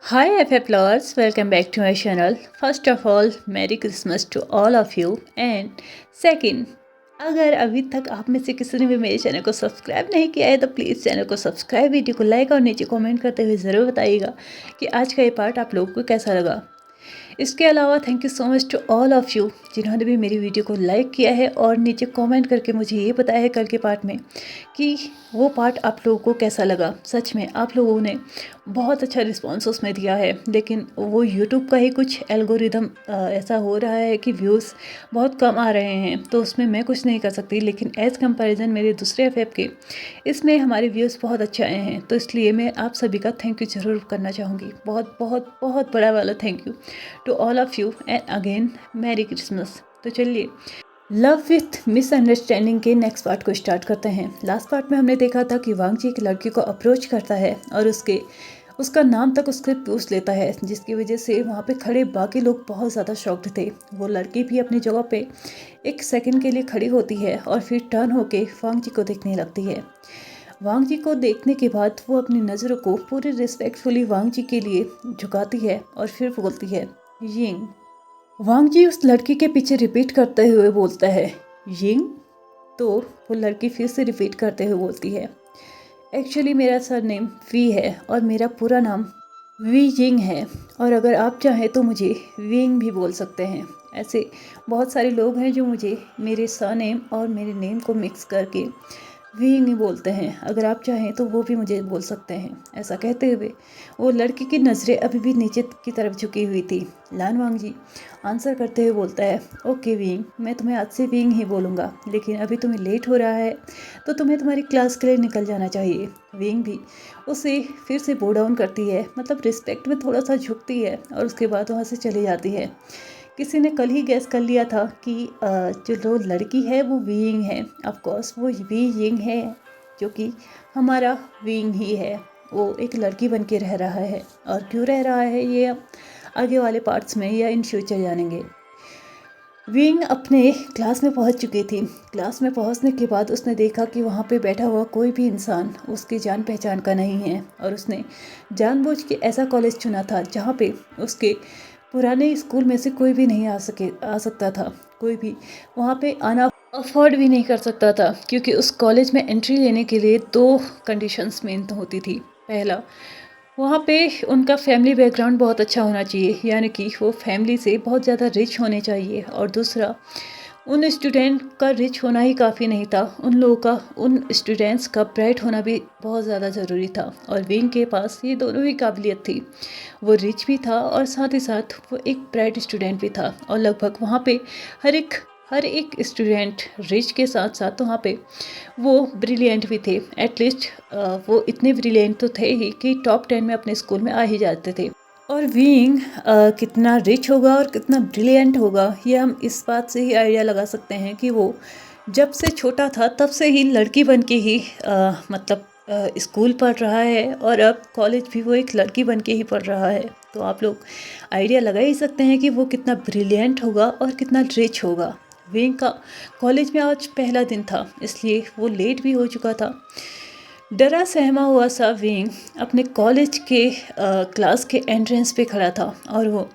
Hi FF lovers, welcome back to my channel. First of all, Merry Christmas to all of you and second, अगर अभी तक आप में से किसी ने भी मेरे चैनल को सब्सक्राइब नहीं किया है तो प्लीज़ चैनल को सब्सक्राइब, वीडियो को लाइक और नीचे कमेंट करते हुए ज़रूर बताइएगा कि आज का ये पार्ट आप लोगों को कैसा लगा। इसके अलावा thank you so much to all of you जिन्होंने भी मेरी वीडियो को लाइक किया है और नीचे कमेंट करके मुझे ये बताया है कल के पार्ट में कि वो पार्ट आप लोगों को कैसा लगा। सच में आप लोगों ने बहुत अच्छा रिस्पॉन्स उसमें दिया है, लेकिन वो यूट्यूब का ही कुछ एल्गोरिदम ऐसा हो रहा है कि व्यूज़ बहुत कम आ रहे हैं, तो उसमें मैं कुछ नहीं कर सकती। लेकिन एज़ कंपैरिजन मेरे दूसरे एफ के इसमें हमारे व्यूज़ बहुत अच्छे आए हैं, तो इसलिए मैं आप सभी का थैंक यू ज़रूर करना चाहूँगी। बहुत बहुत बहुत बड़ा वाला thank you to all of you and again merry Christmas. तो चलिए लव विथ मिसअंडरस्टैंडिंग के नेक्स्ट पार्ट को स्टार्ट करते हैं। लास्ट पार्ट में हमने देखा था कि वांग जी एक लड़की को अप्रोच करता है और उसका नाम तक उससे पूछ लेता है, जिसकी वजह से वहाँ पे खड़े बाकी लोग बहुत ज़्यादा शॉक्ड थे। वो लड़की भी अपनी जगह पे एक सेकंड के लिए खड़ी होती है और फिर टर्न होके वांग जी को देखने लगती है। वांग जी को देखने के बाद वो अपनी नज़रों को पूरे रिस्पेक्टफुली वांग जी के लिए झुकाती है और फिर बोलती है यिंग। वांग जी उस लड़की के पीछे रिपीट करते हुए बोलता है यिंग। तो वो लड़की फिर से रिपीट करते हुए बोलती है एक्चुअली मेरा सरनेम वी है और मेरा पूरा नाम वी यिंग है, और अगर आप चाहें तो मुझे विंग भी बोल सकते हैं। ऐसे बहुत सारे लोग हैं जो मुझे मेरे सरनेम और मेरे नेम को मिक्स करके विंग ही बोलते हैं, अगर आप चाहें तो वो भी मुझे बोल सकते हैं। ऐसा कहते हुए वो लड़की की नज़रें अभी भी नीचे की तरफ झुकी हुई थी। लान वांग जी आंसर करते हुए बोलता है ओके विंग, मैं तुम्हें आज से विंग ही बोलूँगा, लेकिन अभी तुम्हें लेट हो रहा है तो तुम्हें तुम्हारी क्लास के लिए निकल जाना चाहिए। विंग भी उसे फिर से बो डाउन करती है, मतलब रिस्पेक्ट में थोड़ा सा झुकती है और उसके बाद वहाँ से चली जाती है। किसी ने कल ही गैस कर लिया था कि जो लड़की है वो वीइंग है। ऑफ कोर्स वो वीइंग है, जो कि हमारा वीइंग ही है। वो एक लड़की बन के रह रहा है, और क्यों रह रहा है ये अब आगे वाले पार्ट्स में या इन फ्यूचर जानेंगे। विंग अपने क्लास में पहुंच चुकी थी। क्लास में पहुंचने के बाद उसने देखा कि वहां पे बैठा हुआ कोई भी इंसान उसकी जान पहचान का नहीं है, और उसने जानबूझ के ऐसा कॉलेज चुना था जहां पे उसके पुराने स्कूल में से कोई भी नहीं आ सकता था। कोई भी वहाँ पे आना अफोर्ड भी नहीं कर सकता था, क्योंकि उस कॉलेज में एंट्री लेने के लिए दो कंडीशंस मेन तो होती थी। पहला, वहाँ पे उनका फैमिली बैकग्राउंड बहुत अच्छा होना चाहिए, यानी कि वो फैमिली से बहुत ज़्यादा रिच होने चाहिए। और दूसरा, उन स्टूडेंट का रिच होना ही काफ़ी नहीं था, उन लोगों का उन स्टूडेंट्स का ब्राइट होना भी बहुत ज़्यादा ज़रूरी था। और विंग के पास ये दोनों ही काबिलियत थी। वो रिच भी था और साथ ही साथ वो एक ब्राइट स्टूडेंट भी था। और लगभग वहाँ पे हर एक स्टूडेंट रिच के साथ साथ वहाँ पे वो ब्रिलियंट भी थे। एटलीस्ट वो इतने ब्रिलियंट तो थे ही कि टॉप 10 में अपने स्कूल में आ ही जाते थे। और विंग कितना रिच होगा और कितना ब्रिलियंट होगा, ये हम इस बात से ही आइडिया लगा सकते हैं कि वो जब से छोटा था तब से ही लड़की बन के ही मतलब स्कूल पढ़ रहा है, और अब कॉलेज भी वो एक लड़की बन के ही पढ़ रहा है। तो आप लोग आइडिया लगा ही सकते हैं कि वो कितना ब्रिलियंट होगा और कितना रिच होगा। विंग का कॉलेज में आज पहला दिन था, इसलिए वो लेट भी हो चुका था। डरा सहमा हुआ सा विंग अपने कॉलेज के क्लास के एंट्रेंस पे खड़ा था, और वो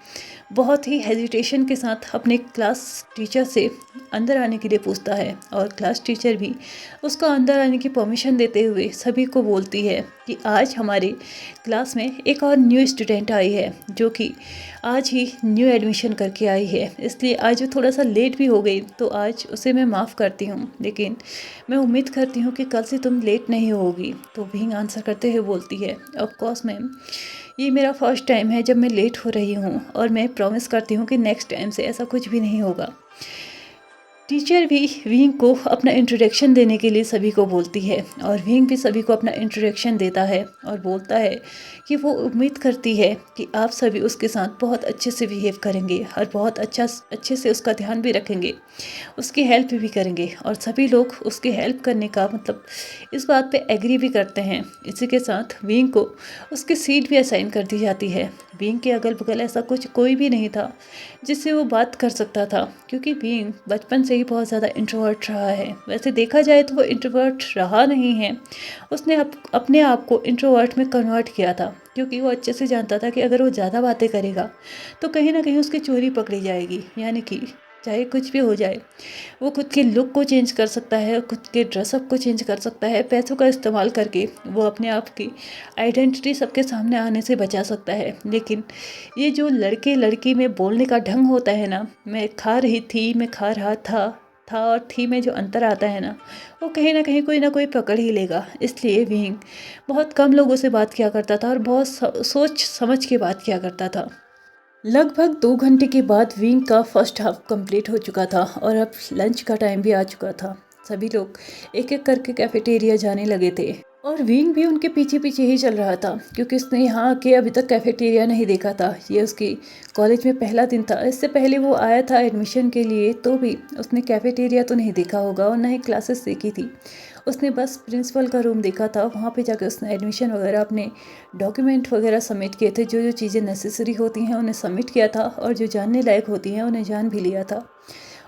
बहुत ही हेजिटेशन के साथ अपने क्लास टीचर से अंदर आने के लिए पूछता है। और क्लास टीचर भी उसको अंदर आने की परमिशन देते हुए सभी को बोलती है कि आज हमारे क्लास में एक और न्यू स्टूडेंट आई है, जो कि आज ही न्यू एडमिशन करके आई है, इसलिए आज वो थोड़ा सा लेट भी हो गई, तो आज उसे मैं माफ़ करती हूँ, लेकिन मैं उम्मीद करती हूँ कि कल से तुम लेट नहीं होगी। तो विंग आंसर करते हुए बोलती है ऑफ कोर्स मैम, ये मेरा फर्स्ट टाइम है जब मैं लेट हो रही हूँ, और मैं प्रॉमिस करती हूँ कि नेक्स्ट टाइम से ऐसा कुछ भी नहीं होगा। टीचर भी विंग को अपना इंट्रोडक्शन देने के लिए सभी को बोलती है, और विंग भी सभी को अपना इंट्रोडक्शन देता है और बोलता है कि वो उम्मीद करती है कि आप सभी उसके साथ बहुत अच्छे से बिहेव करेंगे और बहुत अच्छे से उसका ध्यान भी रखेंगे, उसकी हेल्प भी करेंगे। और सभी लोग उसकी हेल्प करने का मतलब इस बात पे एग्री भी करते हैं। इसी के साथ विंग को उसकी सीट भी असाइन कर दी जाती है। बीइंग के अगल बगल ऐसा कुछ कोई भी नहीं था जिससे वो बात कर सकता था, क्योंकि बीइंग बचपन से ही बहुत ज़्यादा इंट्रोवर्ट रहा है। वैसे देखा जाए तो वो इंट्रोवर्ट रहा नहीं है, उसने अपने आप को इंट्रोवर्ट में कन्वर्ट किया था, क्योंकि वो अच्छे से जानता था कि अगर वो ज़्यादा बातें करेगा तो कहीं ना कहीं उसकी चोरी पकड़ी जाएगी, यानी कि चाहे कुछ भी हो जाए वो खुद के लुक को चेंज कर सकता है, खुद के ड्रेसअप को चेंज कर सकता है, पैसों का इस्तेमाल करके वो अपने आप की आइडेंटिटी सबके सामने आने से बचा सकता है। लेकिन ये जो लड़के लड़की में बोलने का ढंग होता है ना, मैं खा रही थी, मैं खा रहा था और थी में जो अंतर आता है ना, वो कहीं ना कहीं कोई ना कोई पकड़ ही लेगा। इसलिए विंग बहुत कम लोगों से बात किया करता था और बहुत सोच समझ के बात किया करता था। लगभग 2 घंटे के बाद विंग का फर्स्ट हाफ कंप्लीट हो चुका था और अब लंच का टाइम भी आ चुका था। सभी लोग एक एक करके कैफेटेरिया जाने लगे थे और विंग भी उनके पीछे पीछे ही चल रहा था, क्योंकि उसने यहाँ आके अभी तक कैफेटेरिया नहीं देखा था। ये उसकी कॉलेज में पहला दिन था। इससे पहले वो आया था एडमिशन के लिए, तो भी उसने कैफेटेरिया तो नहीं देखा होगा और ना ही क्लासेस देखी थी। उसने बस प्रिंसिपल का रूम देखा था। वहाँ पे जाकर उसने एडमिशन वगैरह, अपने डॉक्यूमेंट वगैरह सबमिट किए थे। जो जो चीज़ें नेसेसरी होती हैं उन्हें सबमिट किया था और जो जानने लायक होती हैं उन्हें जान भी लिया था।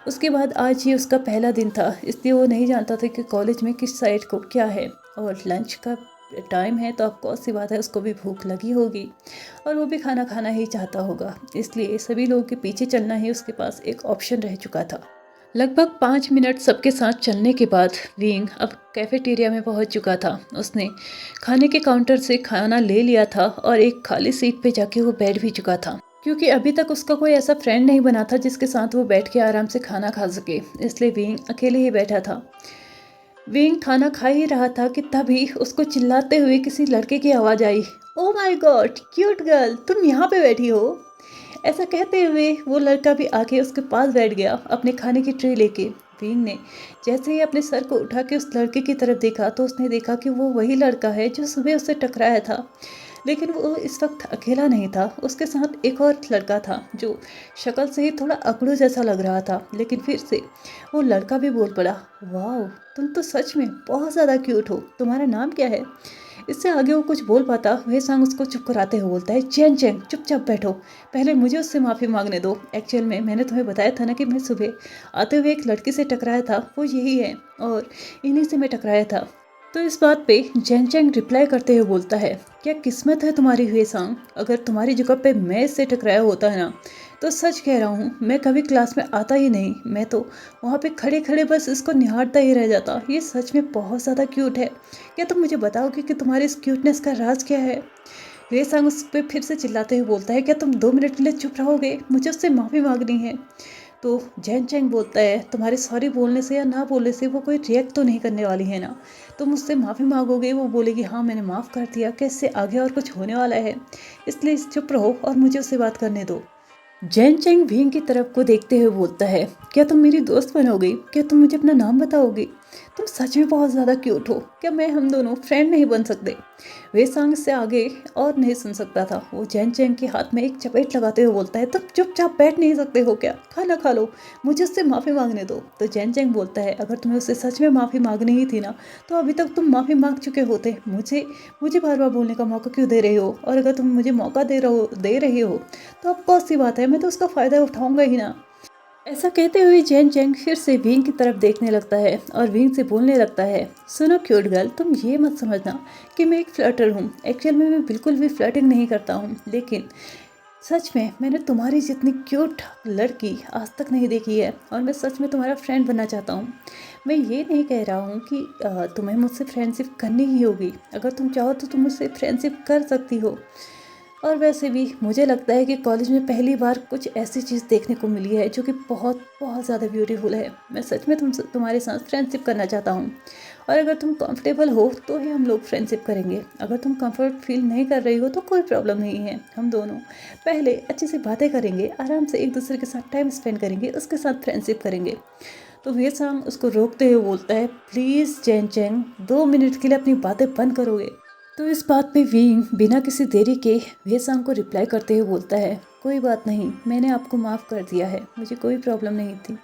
उसके बाद आज ही उसका पहला दिन था, इसलिए वो नहीं जानता था कि कॉलेज में किस साइड को क्या है। और लंच का टाइम है तो ऑफकोर्स सी बात है उसको भी भूख लगी होगी और वो भी खाना खाना ही चाहता होगा। इसलिए सभी लोगों के पीछे चलना ही उसके पास एक ऑप्शन रह चुका था। लगभग 5 मिनट सबके साथ चलने के बाद विंग अब कैफेटेरिया में पहुंच चुका था। उसने खाने के काउंटर से खाना ले लिया था और एक खाली सीट पे जाके वो बैठ भी चुका था, क्योंकि अभी तक उसका कोई ऐसा फ्रेंड नहीं बना था जिसके साथ वो बैठ के आराम से खाना खा सके। इसलिए विंग अकेले ही बैठा था। विंग खाना खा ही रहा था कि तभी उसको चिल्लाते हुए किसी लड़के की आवाज़ आई। Oh my God, cute girl, तुम यहाँ पे बैठी हो। ऐसा कहते हुए वो लड़का भी आके उसके पास बैठ गया अपने खाने की ट्रे लेके। विंग ने जैसे ही अपने सर को उठा के उस लड़के की तरफ देखा तो उसने देखा कि वो वही लड़का है जो सुबह उससे टकराया था। लेकिन वो इस वक्त अकेला नहीं था, उसके साथ एक और लड़का था जो शक्ल से ही थोड़ा अकड़ू जैसा लग रहा था। लेकिन फिर से वो लड़का भी बोल पड़ा, वाह, तुम तो सच में बहुत ज़्यादा क्यूट हो, तुम्हारा नाम क्या है। इससे आगे वो कुछ बोल पाता, वह सांग उसको चुप कराते हुए बोलता है, चैन चैन चुपचाप बैठो, पहले मुझे उससे माफ़ी मांगने दो। एक्चुअल में मैंने तुम्हें बताया था ना कि मैं सुबह आते हुए एक लड़की से टकराया था, वो यही है और इन्हीं से मैं टकराया था। तो इस बात पे जैन चैंग रिप्लाई करते हुए बोलता है, क्या किस्मत है तुम्हारी हुए सांग, अगर तुम्हारी जगह पे मैं इससे टकराया होता है ना, तो सच कह रहा हूँ मैं कभी क्लास में आता ही नहीं, मैं तो वहाँ पे खड़े खड़े बस इसको निहारता ही रह जाता। ये सच में बहुत ज़्यादा क्यूट है, क्या तुम मुझे बताओगे कि तुम्हारी इस क्यूटनेस का राज क्या है। वे सांग उस पर फिर से चिल्लाते हुए बोलता है, क्या तुम 2 मिनट के लिए चुप रहोगे, मुझे उससे माफ़ी मांगनी है। तो जैन चैंग बोलता है, तुम्हारे सॉरी बोलने से या ना बोलने से वो कोई रिएक्ट तो नहीं करने वाली है ना, तुम उससे माफ़ी मांगोगे, वो बोलेगी हाँ मैंने माफ़ कर दिया, क्या इससे आगे और कुछ होने वाला है, इसलिए चुप रहो और मुझे उससे बात करने दो। जैन चैंग भींग की तरफ को देखते हुए बोलता है, क्या तुम मेरी दोस्त बनोगी, क्या तुम मुझे अपना नाम बताओगी, तुम सच में बहुत ज़्यादा क्यूट हो, क्या मैं हम दोनों फ्रेंड नहीं बन सकते। वे सांग से आगे और नहीं सुन सकता था। वो जैन चैंग के हाथ में एक चपेट लगाते हुए बोलता है, तुम चुपचाप बैठ नहीं सकते हो क्या, खाना खा लो, मुझे उससे माफ़ी मांगने दो। तो जैन चैंग बोलता है, अगर तुम्हें उससे सच में माफ़ी मांगनी ही थी ना, तो अभी तक तुम माफ़ी मांग चुके होते, मुझे मुझे बार बार बोलने का मौका क्यों दे रहे हो, और अगर तुम मुझे मौका दे रहे हो तो अब कौन सी बात है, मैं तो उसका फ़ायदा उठाऊंगा ही ना। ऐसा कहते हुए जैन चैंग फिर से विंग की तरफ देखने लगता है और विंग से बोलने लगता है, सुनो क्यूट गर्ल, तुम ये मत समझना कि मैं एक फ्लर्टर हूँ, एक्चुअल में मैं बिल्कुल भी फ्लर्टिंग नहीं करता हूँ, लेकिन सच में मैंने तुम्हारी जितनी क्यूट लड़की आज तक नहीं देखी है और मैं सच में तुम्हारा फ्रेंड बनना चाहता हूँ। मैं ये नहीं कह रहा हूँ कि तुम्हें मुझसे फ्रेंडशिप करनी ही होगी, अगर तुम चाहो तो तुम मुझसे फ्रेंडशिप कर सकती हो। और वैसे भी मुझे लगता है कि कॉलेज में पहली बार कुछ ऐसी चीज़ देखने को मिली है जो कि बहुत बहुत ज़्यादा ब्यूटीफुल है। मैं सच में तुम्हारे साथ फ्रेंडशिप करना चाहता हूँ और अगर तुम कंफर्टेबल हो तो ही हम लोग फ्रेंडशिप करेंगे। अगर तुम कंफर्ट फील नहीं कर रही हो तो कोई प्रॉब्लम नहीं है, हम दोनों पहले अच्छे से बातें करेंगे, आराम से एक दूसरे के साथ टाइम स्पेंड करेंगे, उसके साथ फ्रेंडशिप करेंगे। तो वे सांग उसको रोकते हुए बोलता है, प्लीज़ जैन चैंग, 2 मिनट के लिए अपनी बातें बंद करोगे। तो इस बात पे विंग बिना किसी देरी के वेसांग को रिप्लाई करते हुए बोलता है, कोई बात नहीं, मैंने आपको माफ़ कर दिया है, मुझे कोई प्रॉब्लम नहीं थी।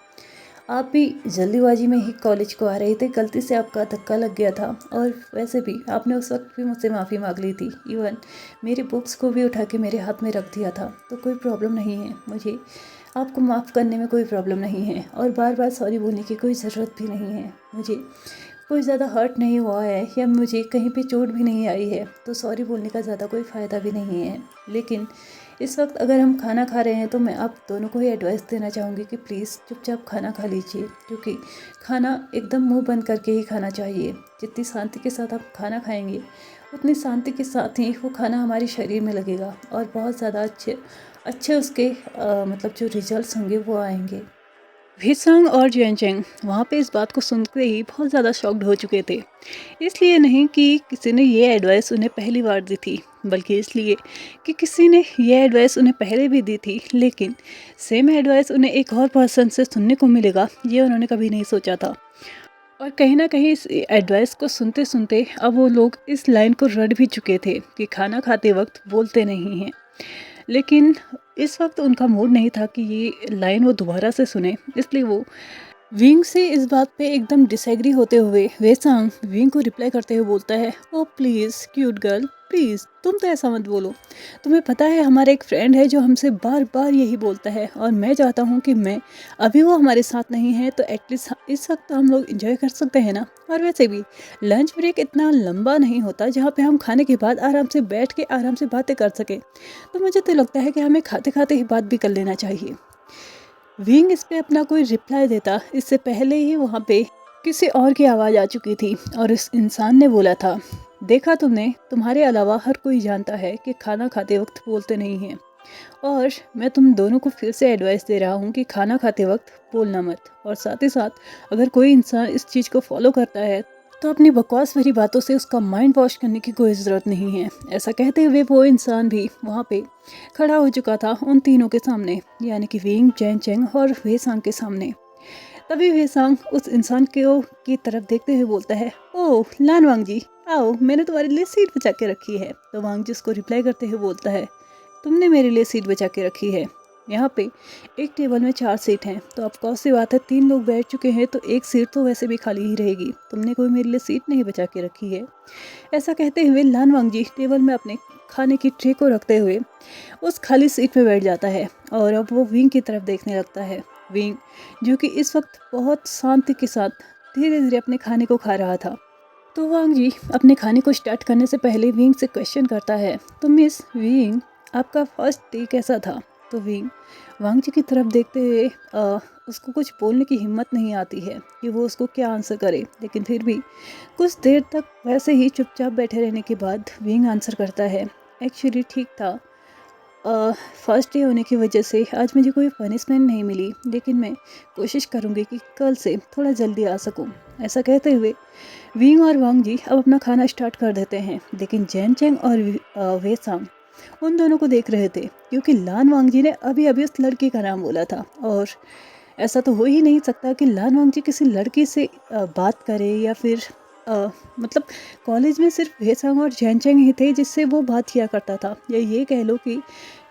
आप भी जल्दीबाजी में ही कॉलेज को आ रहे थे, गलती से आपका धक्का लग गया था और वैसे भी आपने उस वक्त भी मुझसे माफ़ी मांग ली थी। इवन मेरी बुक्स को भी उठा के मेरे हाथ में रख दिया था, तो कोई प्रॉब्लम नहीं है मुझे, आपको माफ़ करने में कोई प्रॉब्लम नहीं है और बार बार सॉरी बोलने की कोई ज़रूरत भी नहीं है। मुझे कोई ज़्यादा हर्ट नहीं हुआ है या मुझे कहीं पे चोट भी नहीं आई है, तो सॉरी बोलने का ज़्यादा कोई फ़ायदा भी नहीं है। लेकिन इस वक्त अगर हम खाना खा रहे हैं तो मैं आप दोनों को ही एडवाइस देना चाहूँगी कि प्लीज़ चुपचाप खाना खा लीजिए, क्योंकि खाना एकदम मुंह बंद करके ही खाना चाहिए। जितनी शांति के साथ आप खाना खाएंगे उतनी शांति के साथ ही वो खाना हमारे शरीर में लगेगा और बहुत ज़्यादा अच्छे अच्छे उसके मतलब जो रिजल्ट्स होंगे वो आएंगे। भीसंग और जेनचेंग वहाँ पे इस बात को सुनते ही बहुत ज़्यादा शॉक्ड हो चुके थे। इसलिए नहीं कि किसी ने ये एडवाइस उन्हें पहली बार दी थी, बल्कि इसलिए कि किसी ने ये एडवाइस उन्हें पहले भी दी थी, लेकिन सेम एडवाइस उन्हें एक और पर्सन से सुनने को मिलेगा ये उन्होंने कभी नहीं सोचा था। और कहीं ना कहीं इस एडवाइस को सुनते सुनते अब वो लोग इस लाइन को रट भी चुके थे कि खाना खाते वक्त बोलते नहीं हैं। लेकिन इस वक्त उनका मूड नहीं था कि ये लाइन वो दोबारा से सुने, इसलिए वो विंग से इस बात पे एकदम डिसएग्री होते हुए वेसांग विंग को रिप्लाई करते हुए बोलता है, ओ प्लीज़ क्यूट गर्ल, प्लीज़ तुम तो ऐसा मत बोलो। तुम्हें पता है हमारा एक फ्रेंड है जो हमसे बार बार यही बोलता है और मैं चाहता हूँ कि मैं अभी वो हमारे साथ नहीं है तो एटलीस्ट इस वक्त हम लोग इंजॉय कर सकते हैं ना। और वैसे भी लंच ब्रेक इतना लंबा नहीं होता जहाँ पे हम खाने के बाद आराम से बैठ के आराम से बातें कर सकें, तो मुझे तो लगता है कि हमें खाते खाते ही बात भी कर लेना चाहिए। विंग इस पे अपना कोई रिप्लाई देता इससे पहले ही वहाँ पे किसी और की आवाज़ आ चुकी थी और इस इंसान ने बोला था, देखा तुमने, तुम्हारे अलावा हर कोई जानता है कि खाना खाते वक्त बोलते नहीं हैं और मैं तुम दोनों को फिर से एडवाइस दे रहा हूँ कि खाना खाते वक्त बोलना मत। और साथ ही साथ अगर कोई इंसान इस चीज़ को फॉलो करता है तो अपनी बकवास भरी बातों से उसका माइंड वॉश करने की कोई ज़रूरत नहीं है। ऐसा कहते हुए वो इंसान भी वहाँ पे खड़ा हो चुका था उन तीनों के सामने, यानी कि विंग, जेनचेंग और वेसांग के सामने। तभी वेसांग उस इंसान की तरफ देखते हुए बोलता है, ओह लान वांग जी, आओ मैंने तुम्हारे लिए सीट बचा के रखी है। तो वांग जी उसको रिप्लाई करते हुए बोलता है, तुमने मेरे लिए सीट बचा के रखी है, यहाँ पे एक टेबल में 4 सीट हैं, तो अब कौन सी बात है 3 लोग बैठ चुके हैं तो एक सीट तो वैसे भी खाली ही रहेगी, तुमने कोई मेरे लिए सीट नहीं बचा के रखी है। ऐसा कहते हुए लान वांग जी टेबल में अपने खाने की ट्रे को रखते हुए उस खाली सीट पे बैठ जाता है और अब वो विंग की तरफ देखने लगता है। विंग जो कि इस वक्त बहुत शांति के साथ धीरे धीरे अपने खाने को खा रहा था। तो वांग जी अपने खाने को स्टार्ट करने से पहले विंग से क्वेश्चन करता है, तो मिस विंग आपका फर्स्ट डे कैसा था। तो विंग वांग जी की तरफ देखते हुए उसको कुछ बोलने की हिम्मत नहीं आती है कि वो उसको क्या आंसर करे, लेकिन फिर भी कुछ देर तक वैसे ही चुपचाप बैठे रहने के बाद विंग आंसर करता है, एक्चुअली ठीक था, फर्स्ट डे होने की वजह से आज मुझे कोई पनिशमेंट नहीं मिली, लेकिन मैं कोशिश करूँगी कि कल से थोड़ा जल्दी आ सकूँ। ऐसा कहते हुए विंग और वांग जी अब अपना खाना स्टार्ट कर देते हैं, लेकिन जेनचेंग और वेसांग उन दोनों को देख रहे थे, क्योंकि लान वांग जी ने अभी अभी उस लड़की का नाम बोला था और ऐसा तो हो ही नहीं सकता कि लान वांग जी किसी लड़की से बात करे या फिर मतलब कॉलेज में सिर्फ वेसांग और जेनचेंग ही थे जिससे वो बात किया करता था, या ये कह लो कि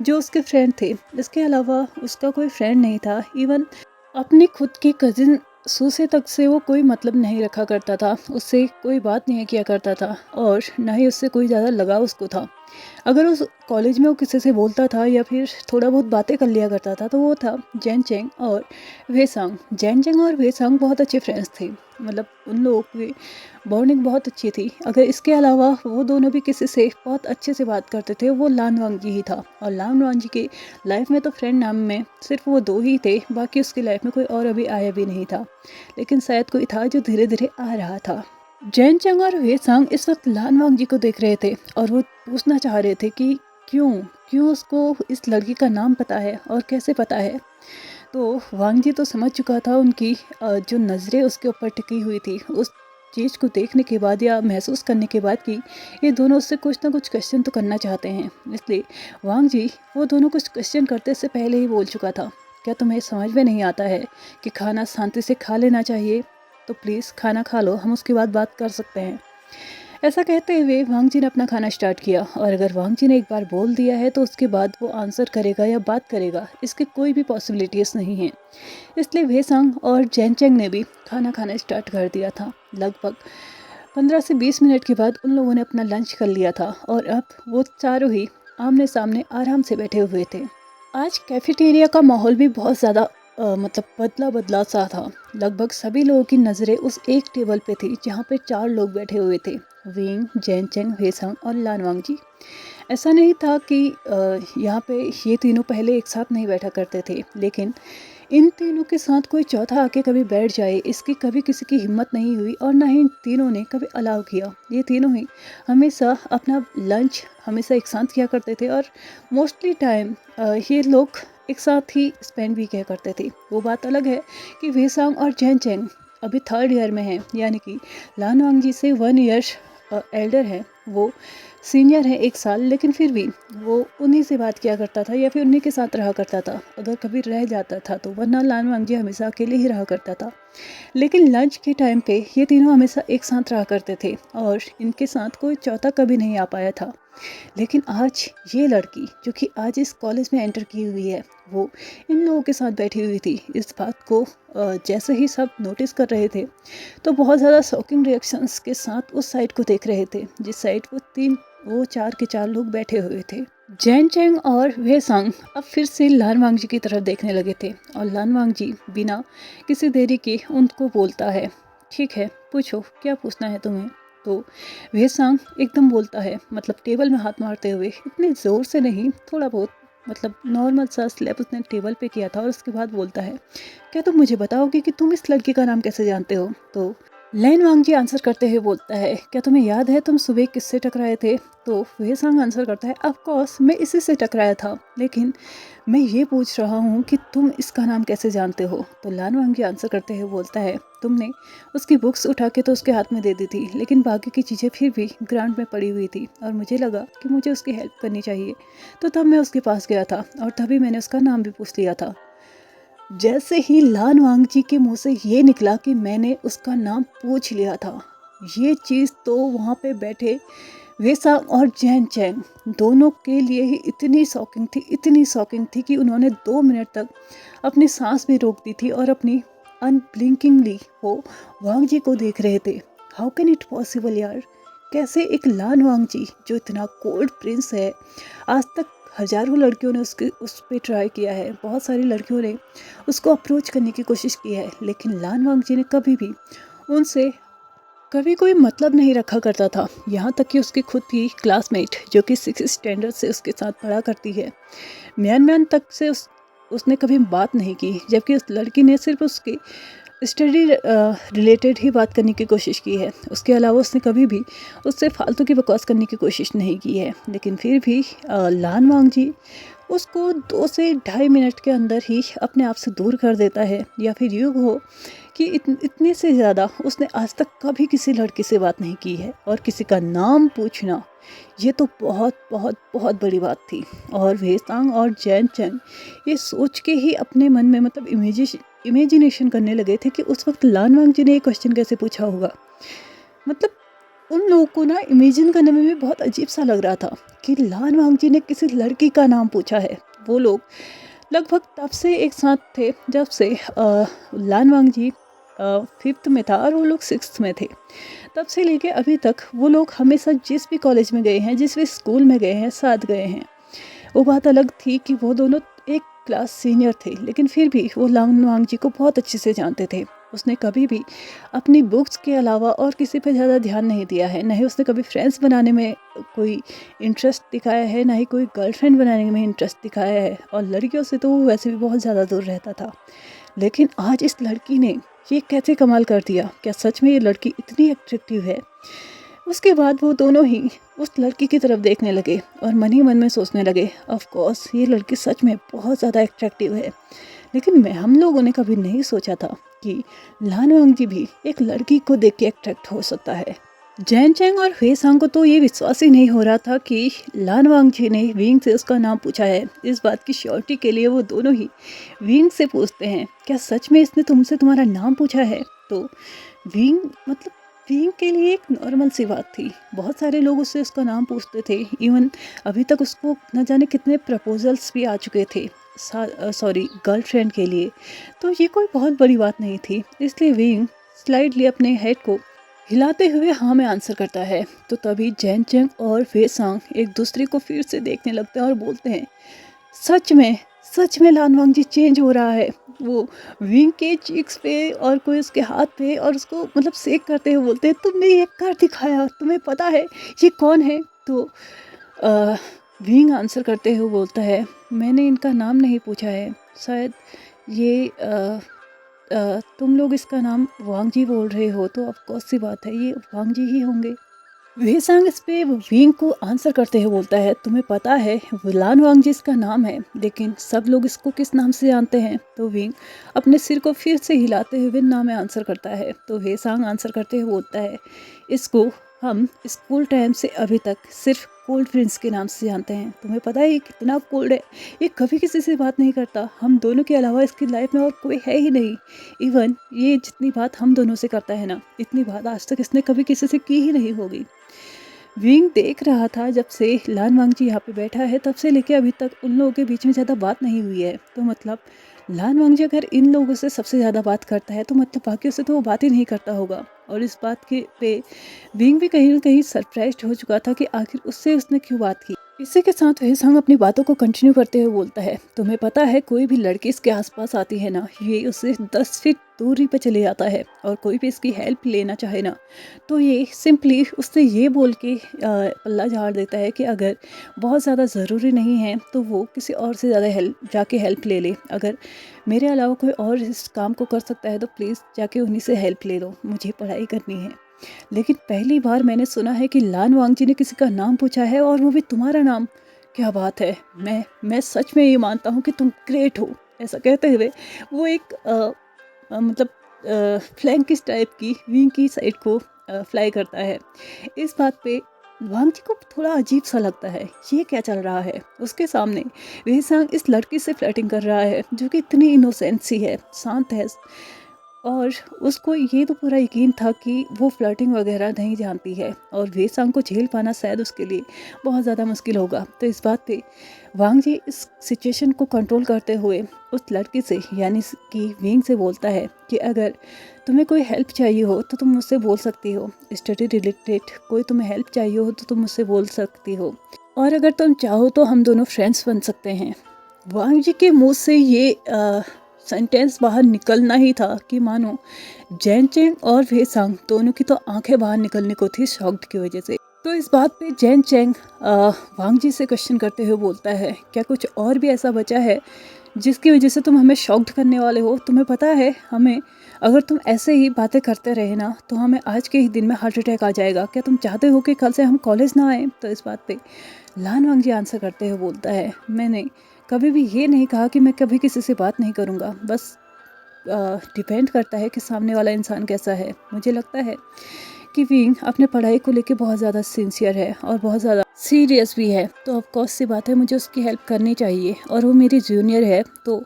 जो उसके फ्रेंड थे, इसके अलावा उसका कोई फ्रेंड नहीं था। इवन अपनी खुद की कजिन सूसे तक से वो कोई मतलब नहीं रखा करता था, उससे कोई बात नहीं किया करता था और ना ही उससे कोई ज़्यादा लगाव उसको था। अगर उस कॉलेज में वो किसी से बोलता था या फिर थोड़ा बहुत बातें कर लिया करता था तो वो था जेनचेंग और वेसांग। जेनचेंग और वेसांग बहुत अच्छे फ्रेंड्स थे, मतलब उन लोगों की बॉन्डिंग बहुत अच्छी थी। अगर इसके अलावा वो दोनों भी किसी से बहुत अच्छे से बात करते थे वो लान वांग जी ही था, और लान वांग जी की लाइफ में तो फ्रेंड नाम में सिर्फ वो 2 ही थे, बाकी उसकी लाइफ में कोई और अभी आया भी नहीं था, लेकिन शायद कोई था जो धीरे धीरे आ रहा था। जेनचेंग और वेसांग इस वक्त लान वांग जी को देख रहे थे और वो पूछना चाह रहे थे कि क्यों क्यों उसको इस लड़की का नाम पता है और कैसे पता है। तो वांग जी तो समझ चुका था उनकी जो नज़रें उसके ऊपर टिकी हुई थी उस चीज़ को देखने के बाद या महसूस करने के बाद कि ये दोनों उससे कुछ ना कुछ क्वेश्चन तो करना चाहते हैं, इसलिए वांग जी वो दोनों कुछ क्वेश्चन करते से पहले ही बोल चुका था, क्या तुम्हें समझ में नहीं आता है कि खाना शांति से खा लेना चाहिए, तो प्लीज़ खाना खा लो, हम उसके बाद बात कर सकते हैं। ऐसा कहते हुए वांग जी ने अपना खाना स्टार्ट किया, और अगर वांग जी ने एक बार बोल दिया है तो उसके बाद वो आंसर करेगा या बात करेगा, इसकी कोई भी पॉसिबिलिटीज नहीं है। इसलिए वेसांग और जैनचेंग ने भी खाना खाना स्टार्ट कर दिया था। लगभग 15 से 20 मिनट के बाद उन लोगों ने अपना लंच कर लिया था, और अब वो चारों ही आमने सामने आराम से बैठे हुए थे। आज कैफेटेरिया का माहौल भी बहुत ज़्यादा मतलब बदला बदला सा था। लगभग सभी लोगों की नज़रें उस एक टेबल पे थी जहाँ पे 4 लोग बैठे हुए थे, विंग, जैनचेंग, वेसांग और लानवांग जी। ऐसा नहीं था कि यहाँ पे ये तीनों पहले एक साथ नहीं बैठा करते थे, लेकिन इन तीनों के साथ कोई चौथा आके कभी बैठ जाए, इसकी कभी किसी की हिम्मत नहीं हुई, और ना ही इन तीनों ने कभी अलाउ किया। ये तीनों ही हमेशा अपना लंच हमेशा एक साथ किया करते थे, और मोस्टली टाइम ये लोग एक साथ ही स्पेंड भी किया करते थे। वो बात अलग है कि वेसांग और जैनचेंग अभी 3rd ईयर में हैं, यानी कि लानवांग जी से 1 ईयर एल्डर है, वो सीनियर है 1 साल, लेकिन फिर भी वो उन्हीं से बात किया करता था या फिर उन्हीं के साथ रहा करता था, अगर कभी रह जाता था तो, वरना लानवांग जी हमेशा अकेले ही रहा करता था। लेकिन लंच के टाइम पे ये तीनों हमेशा एक साथ रहा करते थे, और इनके साथ कोई चौथा कभी नहीं आ पाया था। लेकिन आज ये लड़की जो कि आज इस कॉलेज में एंटर की हुई है, वो इन लोगों के साथ बैठी हुई थी। इस बात को जैसे ही सब नोटिस कर रहे थे, तो बहुत ज़्यादा शॉकिंग रिएक्शंस के साथ उस साइड को देख रहे थे जिस साइड वो 4 के 4 लोग बैठे हुए थे। जैन चेंग और वेसांग अब फिर से लानवांग जी की तरफ देखने लगे थे, और लानवांग जी बिना किसी देरी के उनको बोलता है, ठीक है पूछो, क्या पूछना है तुम्हें। तो वेसांग एकदम बोलता है, मतलब टेबल में हाथ मारते हुए, इतने ज़ोर से नहीं, थोड़ा बहुत, मतलब नॉर्मल सा स्लैप उसने टेबल पे किया था, और उसके बाद बोलता है, क्या तुम मुझे बताओगे कि तुम इस लड़की का नाम कैसे जानते हो। तो लैन वांग जी आंसर करते हुए बोलता है, क्या तुम्हें याद है तुम सुबह किससे टकराए थे। तो वेसांग आंसर करता है, ऑफ कोर्स मैं इसी से टकराया था, लेकिन मैं ये पूछ रहा हूँ कि तुम इसका नाम कैसे जानते हो। तो लान वांग जी आंसर करते हुए बोलता है, तुमने उसकी बुक्स उठा के तो उसके हाथ में दे दी थी, लेकिन बाकी की चीज़ें फिर भी ग्राउंड में पड़ी हुई थी, और मुझे लगा कि मुझे उसकी हेल्प करनी चाहिए, तो तब मैं उसके पास गया था, और तभी मैंने उसका नाम भी पूछ लिया था। जैसे ही लान वांग जी के मुंह से ये निकला कि मैंने उसका नाम पूछ लिया था, ये चीज़ तो वहाँ पे बैठे वेसांग और जैन चैंग दोनों के लिए ही इतनी शॉकिंग थी कि उन्होंने 2 मिनट तक अपनी सांस भी रोक दी थी, और अपनी अनब्लिंकिंगली वो वांग जी को देख रहे थे। हाउ कैन इट पॉसिबल यार, कैसे एक लान वांग जी जो इतना कोल्ड प्रिंस है, आज तक हजारों लड़कियों ने उस पर ट्राई किया है, बहुत सारी लड़कियों ने उसको अप्रोच करने की कोशिश की है, लेकिन लान वांग जी ने कभी भी उनसे कभी कोई मतलब नहीं रखा करता था। यहाँ तक कि उसकी खुद की क्लासमेट जो कि 6th स्टैंडर्ड से उसके साथ पढ़ा करती है, म्यान तक से उसने कभी बात नहीं की, जबकि उस लड़की ने सिर्फ उसके स्टडी रिलेटेड ही बात करने की कोशिश की है। उसके अलावा उसने कभी भी उससे फालतू की बकवास करने की कोशिश नहीं की है। लेकिन फिर भी लान वांग जी उसको 2 से ढाई मिनट के अंदर ही अपने आप से दूर कर देता है, या फिर यूँ हो कि इतने से ज़्यादा उसने आज तक कभी किसी लड़की से बात नहीं की है, और किसी का नाम पूछना ये तो बहुत बहुत बहुत बड़ी बात थी। और वेसांग और जैन चैंग ये सोच के ही अपने मन में मतलब इमेजिनेशन करने लगे थे कि उस वक्त लान वांग जी ने ये क्वेश्चन कैसे पूछा होगा। मतलब उन लोगों को ना इमेजिन करने में भी बहुत अजीब सा लग रहा था कि लान वांग जी ने किसी लड़की का नाम पूछा है। वो लोग लगभग तब से एक साथ थे जब से लान वांग जी 5th में था और वो लोग 6th में थे। तब से लेके अभी तक वो लोग हमेशा जिस भी कॉलेज में गए हैं, जिस भी स्कूल में गए हैं, साथ गए हैं। वो बात अलग थी कि वो दोनों एक क्लास सीनियर थे, लेकिन फिर भी वो लान वांग जी को बहुत अच्छे से जानते थे। उसने कभी भी अपनी बुक्स के अलावा और किसी पे ज़्यादा ध्यान नहीं दिया है, ना ही उसने कभी फ्रेंड्स बनाने में कोई इंटरेस्ट दिखाया है, ना ही कोई गर्लफ्रेंड बनाने में इंटरेस्ट दिखाया है, और लड़कियों से तो वो वैसे भी बहुत ज़्यादा दूर रहता था। लेकिन आज इस लड़की ने ये कैसे कमाल कर दिया, क्या सच में ये लड़की इतनी अट्रैक्टिव है। उसके बाद वो दोनों ही उस लड़की की तरफ देखने लगे और मन ही मन में सोचने लगे, ऑफ कोर्स ये लड़की सच में बहुत ज़्यादा अट्रैक्टिव है। लेकिन हम लोगों ने कभी नहीं सोचा था कि लान वांग जी भी एक लड़की को देख के अट्रैक्ट हो सकता है। जैन चैंग और वेसांग को तो ये विश्वास ही नहीं हो रहा था कि लान वांग जी ने विंग से उसका नाम पूछा है। इस बात की श्योरिटी के लिए वो दोनों ही विंग से पूछते हैं, क्या सच में इसने तुमसे तुम्हारा नाम पूछा है। तो विंग मतलब विंग के लिए एक नॉर्मल सी बात थी। बहुत सारे लोग उससे उसका नाम पूछते थे। इवन अभी तक उसको न जाने कितने प्रपोजल्स भी आ चुके थे गर्लफ्रेंड के लिए। तो ये कोई बहुत बड़ी बात नहीं थी। इसलिए विंग स्लाइडली अपने हेड को हिलाते हुए हाँ में आंसर करता है। तो तभी जैन चेंग और वे सांग एक दूसरे को फिर से देखने लगते हैं और बोलते हैं, सच में लान वांग जी चेंज हो रहा है। वो विंग के चीक्स पे और कोई उसके हाथ पे और उसको मतलब सेक करते हुए बोलते हैं, तुमने ये कर दिखाया, तुम्हें पता है ये कौन है? तो विंग आंसर करते हुए बोलता है, मैंने इनका नाम नहीं पूछा है, शायद ये तुम लोग इसका नाम वांग जी बोल रहे हो, तो ऑफकोर्स सी बात है ये वांग जी ही होंगे। वे सांग इस पे विंग को आंसर करते हुए बोलता है, तुम्हें पता है लान वांग जी इसका नाम है, लेकिन सब लोग इसको किस नाम से जानते हैं? तो विंग अपने सिर को फिर से हिलाते हुए नाम में आंसर करता है। तो वे सांग आंसर करते हुए बोलता है, इसको हम स्कूल टाइम से अभी तक सिर्फ कोल्ड प्रिंस के नाम से जानते हैं। तुम्हें पता है ये कितना कोल्ड है, ये कभी किसी से बात नहीं करता, हम दोनों के अलावा इसकी लाइफ में और कोई है ही नहीं। इवन ये जितनी बात हम दोनों से करता है ना, इतनी बात आज तक इसने कभी किसी से की ही नहीं होगी। विंग देख रहा था जब से लान वांग जी यहाँ पे बैठा है तब से लेके अभी तक उन लोगों के बीच में ज़्यादा बात नहीं हुई है। तो मतलब लान वांग जी अगर इन लोगों से सबसे ज़्यादा बात करता है तो मतलब बाकियों से तो वो बात ही नहीं करता होगा। और इस बात के पे विंग भी कहीं ना कहीं सरप्राइज्ड हो चुका था कि आखिर उससे उसने क्यों बात की। इसी के साथ वे सांग अपनी बातों को कंटिन्यू करते हुए बोलता है, तुम्हें पता है कोई भी लड़की इसके आसपास आती है ना, ये उससे 10 फीट दूरी पे चले जाता है। और कोई भी इसकी हेल्प लेना चाहे ना, तो ये सिंपली उससे ये बोल के पल्ला झाड़ देता है कि अगर बहुत ज़्यादा ज़रूरी नहीं है तो वो किसी और से ज़्यादा हेल्प ले ले। अगर मेरे अलावा कोई और इस काम को कर सकता है तो प्लीज़ जाके उन्हीं से हेल्प ले लो, मुझे पढ़ाई करनी है। लेकिन पहली बार मैंने सुना है कि लान वांग जी ने किसी का नाम पूछा है, और वो भी तुम्हारा नाम। क्या बात है, मैं सच में ये मानता हूँ कि तुम ग्रेट हो। ऐसा कहते हुए वो एक मतलब फ्लैंकिश टाइप की विंग की साइड को फ्लाई करता है। इस बात पे वांग जी को थोड़ा अजीब सा लगता है, ये क्या चल रहा है उसके सामने। वे सांग इस लड़की से फ्लर्टिंग कर रहा है जो कि इतनी इनोसेंट सी है, शांत है, और उसको ये तो पूरा यकीन था कि वो फ्लर्टिंग वगैरह नहीं जानती है और वे सांग को झेल पाना शायद उसके लिए बहुत ज़्यादा मुश्किल होगा। तो इस बात पे वांग जी इस सिचुएशन को कंट्रोल करते हुए उस लड़की से यानी कि विंग से बोलता है कि अगर तुम्हें कोई हेल्प चाहिए हो तो तुम मुझसे बोल सकती हो, स्टडी रिलेटेड कोई तुम्हें हेल्प चाहिए हो तो तुम मुझसे बोल सकती हो, और अगर तुम चाहो तो हम दोनों फ्रेंड्स बन सकते हैं। वांग जी के मुँह से ये सेंटेंस बाहर निकलना ही था कि मानो जैन चेंग और वे सांग दोनों की तो आंखें बाहर निकलने को थी शॉक्ड की वजह से। तो इस बात पे जैन चेंग वांग जी से क्वेश्चन करते हुए बोलता है, क्या कुछ और भी ऐसा बचा है जिसकी वजह से तुम हमें शॉक्ड करने वाले हो? तुम्हें पता है हमें अगर तुम ऐसे ही बातें करते रहे ना तो हमें आज के ही दिन में हार्ट अटैक आ जाएगा। क्या तुम चाहते हो कि कल से हम कॉलेज ना आए? तो इस बात पे लान वांग जी आंसर करते हुए बोलता है, मैंने कभी भी ये नहीं कहा कि मैं कभी किसी से बात नहीं करूँगा, बस डिपेंड करता है कि सामने वाला इंसान कैसा है। मुझे लगता है कि विंग अपने पढ़ाई को लेके बहुत ज़्यादा सिंसियर है और बहुत ज़्यादा सीरियस भी है, तो ऑफकोर्स सी बात है मुझे उसकी हेल्प करनी चाहिए, और वो मेरी जूनियर है तो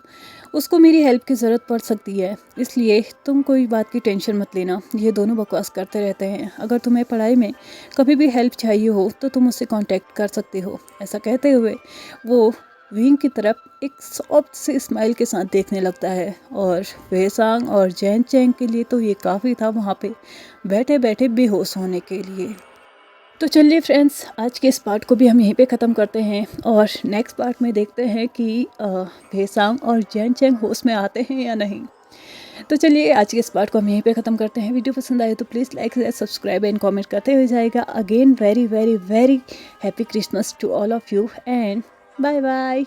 उसको मेरी हेल्प की ज़रूरत पड़ सकती है। इसलिए तुम कोई बात की टेंशन मत लेना, ये दोनों बकवास करते रहते हैं। अगर तुम्हें पढ़ाई में कभी भी हेल्प चाहिए हो तो तुम उससे कांटेक्ट कर सकते हो। ऐसा कहते हुए वो विंग की तरफ एक सॉफ्ट से स्माइल के साथ देखने लगता है, और वे सांग और जैन चेंग के लिए तो ये काफ़ी था वहाँ पे बैठे बैठे बेहोश होने के लिए। तो चलिए फ्रेंड्स, आज के इस पार्ट को भी हम यहीं पे ख़त्म करते हैं और नेक्स्ट पार्ट में देखते हैं कि वे सांग और जैन चेंग होश में आते हैं या नहीं। तो चलिए आज के इस पार्ट को हम यहीं पे ख़त्म करते हैं। वीडियो पसंद आए तो please like share subscribe and comment करते हुए जाएगा। Again very very very happy Christmas to all of you and bye bye.